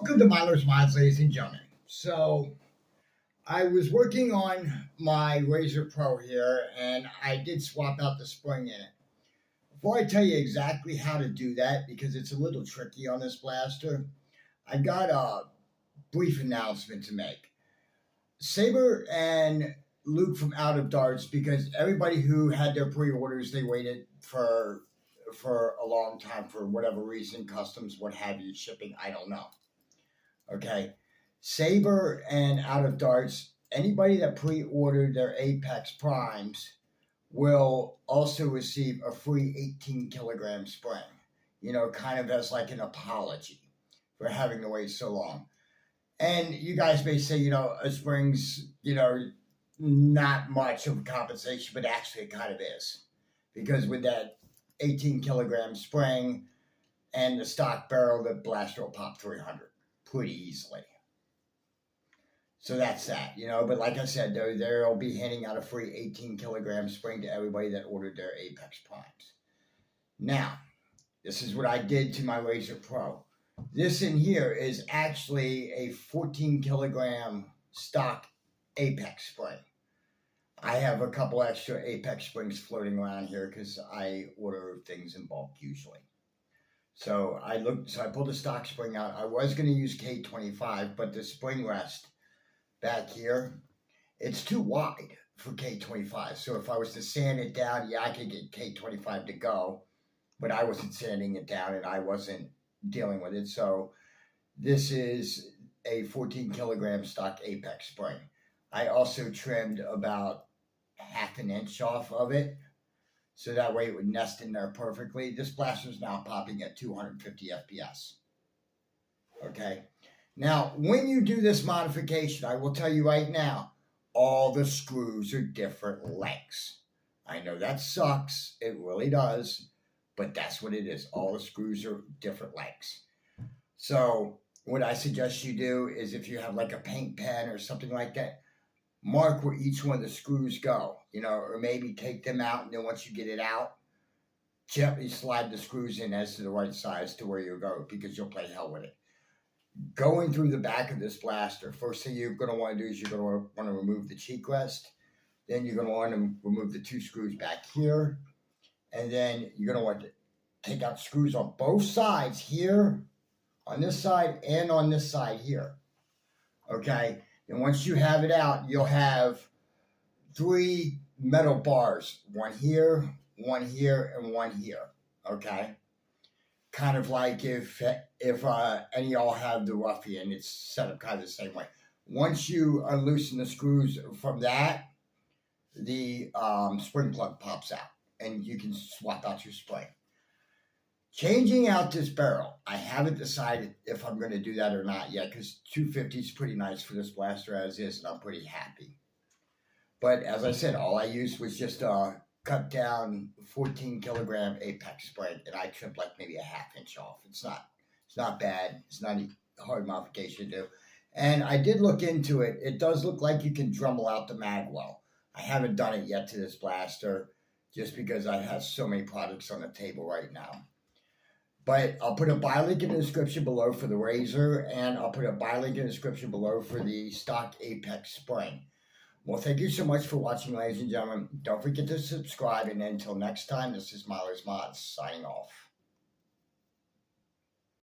Welcome to Miler's Mods, ladies and gentlemen. So, I was working on my Razor Pro here, and I did swap out the spring in it. Before I tell you exactly how to do that, because it's a little tricky on this blaster, I got a brief announcement to make. Saber and Luke from Out of Darts, because everybody who had their pre-orders, they waited for a long time for whatever reason, customs, what have you, shipping, I don't know. Okay. Saber and Out of Darts, anybody that pre ordered their Apex Primes will also receive a free 18 kilogram spring, kind of as like an apology for having to wait so long. And you guys may say, a spring's, not much of a compensation, but actually it kind of is. Because with that 18 kilogram spring and the stock barrel, the blaster will pop 300 pretty easily. So that's that, But like I said, they'll be handing out a free 18 kilogram spring to everybody that ordered their Apex Primes. Now, this is what I did to my Razor Pro. This in here is actually a 14 kilogram stock Apex spring. I have a couple extra Apex springs floating around here because I order things in bulk usually. So I pulled the stock spring out. I was going to use K25, but the spring rest back here, it's too wide for K25. So if I was to sand it down, I could get K25 to go, but I wasn't sanding it down and I wasn't dealing with it. So this is a 14 kilogram stock Apex spring. I also trimmed about half an inch off of it, so that way it would nest in there perfectly. This blaster is now popping at 250 FPS. Okay. Now, when you do this modification, I will tell you right now, all the screws are different lengths. I know that sucks. It really does. But that's what it is. All the screws are different lengths. So what I suggest you do is if you have like a paint pen or something like that, mark where each one of the screws go, or maybe take them out, and then once you get it out, gently slide the screws in as to the right size to where you go, because you'll play hell with it. Going through the back of this blaster, first thing you're going to want to do is you're going to want to remove the cheek rest. Then you're going to want to remove the two screws back here. And then you're going to want to take out screws on both sides here, on this side, and on this side here. Okay? And once you have it out, you'll have 3 metal bars, one here, and one here. Okay, kind of like if any of y'all have the Ruffian, it's set up kind of the same way. Once you unloosen the screws from that, the spring plug pops out, and you can swap out your spring. Changing out this barrel, I haven't decided if I'm going to do that or not yet, because 250 is pretty nice for this blaster as is, and I'm pretty happy. But as I said, all I used was just a cut down 14 kilogram Apex spring, and I trimmed like maybe a half inch off. It's not bad. It's not a hard modification to do. And I did look into it. It does look like you can Dremel out the mag well. I haven't done it yet to this blaster, just because I have so many products on the table right now. But I'll put a buy link in the description below for the Razor, and I'll put a buy link in the description below for the stock Apex spring. Well, thank you so much for watching, ladies and gentlemen. Don't forget to subscribe, and until next time, this is Miler's Mods signing off.